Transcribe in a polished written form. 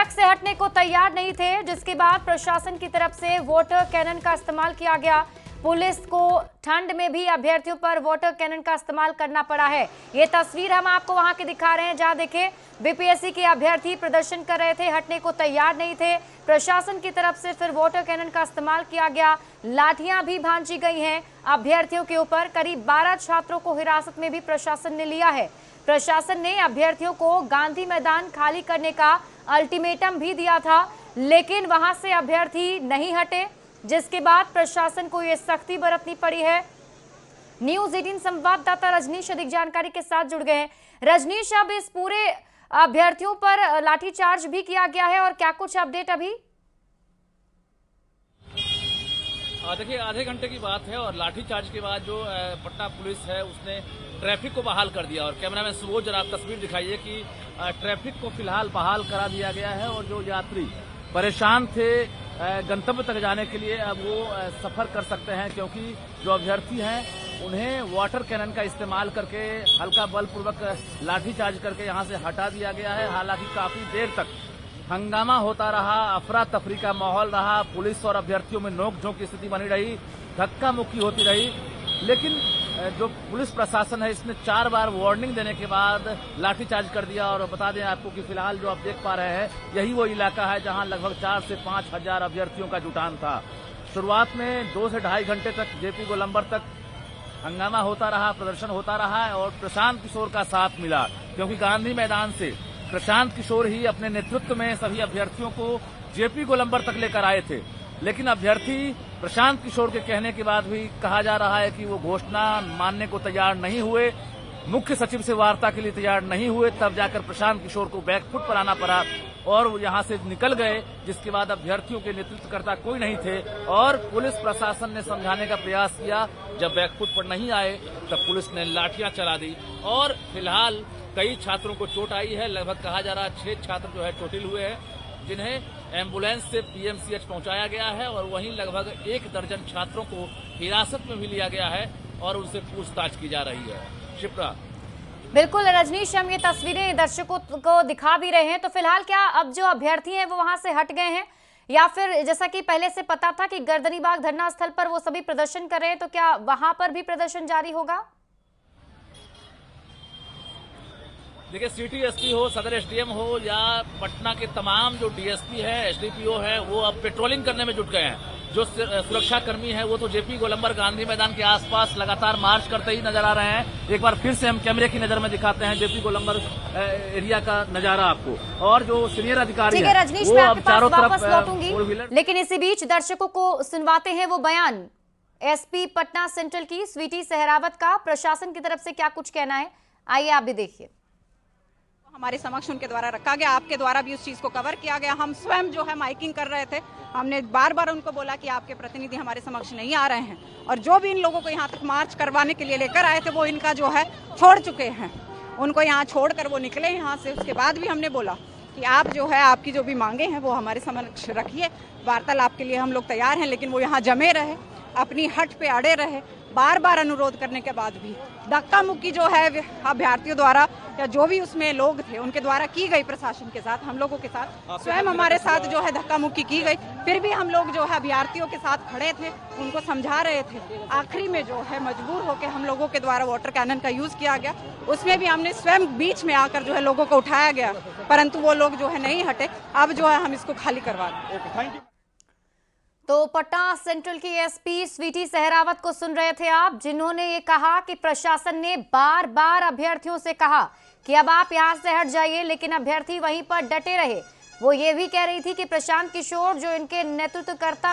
Track से हटने को तैयार नहीं थे, जिसके बाद प्रशासन की तरफ से वाटर कैनन का इस्तेमाल किया गया। पुलिस को ठंड में भी अभ्यर्थियों पर वाटर कैनन का इस्तेमाल करना पड़ा है। ये तस्वीर हम आपको वहां की दिखा रहे हैं, जहां देखें बीपीएससी के अभ्यर्थी प्रदर्शन कर रहे थे, हटने को तैयार नहीं थे। प्रशासन की तरफ से फिर वाटर कैनन का इस्तेमाल किया गया, लाठियां भी भांजी गई हैं अभ्यर्थियों के ऊपर। करीब 12 छात्रों को हिरासत में भी प्रशासन ने लिया है। प्रशासन ने अभ्यर्थियों को गांधी मैदान खाली करने का अल्टीमेटम भी दिया था, लेकिन वहां से अभ्यर्थी नहीं हटे, जिसके बाद प्रशासन को यह सख्ती बरतनी पड़ी है। न्यूज़ 18 संवाददाता रजनीश अधिक जानकारी के साथ जुड़ गए हैं। रजनीश, अब इस पूरे अभ्यर्थियों पर लाठीचार्ज भी किया गया है और क्या कुछ अपडेट अभी? देखिए, आधे घंटे की बात है और लाठीचार्ज के बाद जो पटना पुलिस है उसने ट्रैफिक को बहाल कर दिया। और कैमरामैन सुबोध, जरा आप तस्वीर दिखाइए कि ट्रैफिक को फिलहाल बहाल करा दिया गया है और जो यात्री परेशान थे गंतव्य तक जाने के लिए अब वो सफर कर सकते हैं, क्योंकि जो अभ्यर्थी हैं उन्हें वाटर कैनन का इस्तेमाल करके हल्का बलपूर्वक लाठीचार्ज करके यहां से हटा दिया गया है। हालांकि काफी देर तक हंगामा होता रहा, अफरा तफरी का माहौल रहा, पुलिस और अभ्यर्थियों में नोकझोंक की स्थिति बनी रही, धक्का मुक्की होती रही। लेकिन जो पुलिस प्रशासन है इसने 4 बार वार्निंग देने के बाद लाठीचार्ज कर दिया। और बता दें आपको कि फिलहाल जो आप देख पा रहे हैं यही वो इलाका है जहां लगभग 4 से 5 हजार अभ्यर्थियों का जुटान था। शुरुआत में 2 से ढाई घंटे तक जेपी गोलंबर तक हंगामा होता रहा, प्रदर्शन होता रहा और प्रशांत किशोर का साथ मिला, क्योंकि गांधी मैदान से प्रशांत किशोर ही अपने नेतृत्व में सभी अभ्यर्थियों को जेपी गोलंबर तक लेकर आए थे। लेकिन अभ्यर्थी प्रशांत किशोर के कहने के बाद भी कहा जा रहा है कि वो घोषणा मानने को तैयार नहीं हुए, मुख्य सचिव से वार्ता के लिए तैयार नहीं हुए, तब जाकर प्रशांत किशोर को बैकफुट पर आना पड़ा और वो यहां से निकल गए। जिसके बाद अभ्यर्थियों के नेतृत्वकर्ता कोई नहीं थे और पुलिस प्रशासन ने समझाने का प्रयास किया। जब बैकफुट पर नहीं आए तब पुलिस ने लाठियां चला दी और फिलहाल कई छात्रों को चोट आई है। लगभग कहा जा रहा है 6 छात्र जो है चोटिल हुए हैं, जिन्हें एम्बुलेंस से पीएमसीएच पहुंचाया गया है और वहीं लगभग 1 दर्जन छात्रों को हिरासत में भी लिया गया है और उनसे पूछताछ की जा रही है। शिप्रा। बिल्कुल रजनीश, हम ये तस्वीरें दर्शकों को दिखा भी रहे हैं। तो फिलहाल क्या अब जो अभ्यर्थी हैं वो वहां से हट गए हैं, या फिर जैसा कि पहले से पता था कि गर्दनीबाग धरना स्थल पर वो सभी प्रदर्शन कर रहे हैं, तो क्या वहां पर भी प्रदर्शन जारी होगा? देखिए, सिटी एसपी हो, सदर एसडीएम हो या पटना के तमाम जो डीएसपी है, एसडीपीओ है, वो अब पेट्रोलिंग करने में जुट गए हैं। जो सुरक्षा कर्मी है वो तो जेपी गोलंबर गांधी मैदान के आसपास लगातार मार्च करते ही नजर आ रहे हैं। एक बार फिर से हम कैमरे की नजर में दिखाते हैं जेपी गोलंबर एरिया का नजारा आपको। और जो सीनियर अधिकारी है रजनीश, मैं आपके पास वापस लौटूंगी, लेकिन इसी बीच दर्शकों को सुनवाते हैं वो बयान एसपी पटना सेंट्रल की स्वीटी सहरावत का। प्रशासन की तरफ से क्या कुछ कहना है, आइए आप भी देखिए। हमारे समक्ष उनके द्वारा रखा गया, आपके द्वारा भी उस चीज को कवर किया गया। हम स्वयं जो है माइकिंग कर रहे थे, हमने बार बार उनको बोला कि आपके प्रतिनिधि हमारे समक्ष नहीं आ रहे हैं और जो भी इन लोगों को यहाँ तक मार्च करवाने के लिए लेकर आए थे वो इनका जो है छोड़ चुके हैं। उनको यहाँ छोड़कर वो निकले यहाँ से। उसके बाद भी हमने बोला कि आप जो है आपकी जो भी मांगे हैं वो हमारे समक्ष रखिए, वार्तालाप के लिए हम लोग तैयार हैं। लेकिन वो यहाँ जमे रहे, अपनी हट पे अड़े रहे। बार बार अनुरोध करने के बाद भी धक्का मुक्की जो है अभ्यर्थियों द्वारा या जो भी उसमें लोग थे उनके द्वारा की गई, प्रशासन के साथ, हम लोगों के साथ, स्वयं हमारे साथ जो है धक्का मुक्की की गई। फिर भी हम लोग जो है अभ्यर्थियों के साथ खड़े थे, उनको समझा रहे थे। आखिरी में जो है मजबूर होकर हम लोगों के द्वारा वाटर कैनन का यूज किया गया। उसमें भी हमने स्वयं बीच में आकर जो है लोगों को उठाया गया, परंतु वो लोग जो है नहीं हटे। अब जो है हम इसको खाली करवा दें। तो पटना सेंट्रल की एसपी स्वीटी सहरावत को सुन रहे थे आप, जिन्होंने ये कहा कि प्रशासन ने बार बार अभ्यर्थियों से कहा कि अब आप यहां से हट जाइए, लेकिन अभ्यर्थी वहीं पर डटे रहे। वो ये भी कह रही थी कि प्रशांत किशोर जो इनके नेतृत्वकर्ता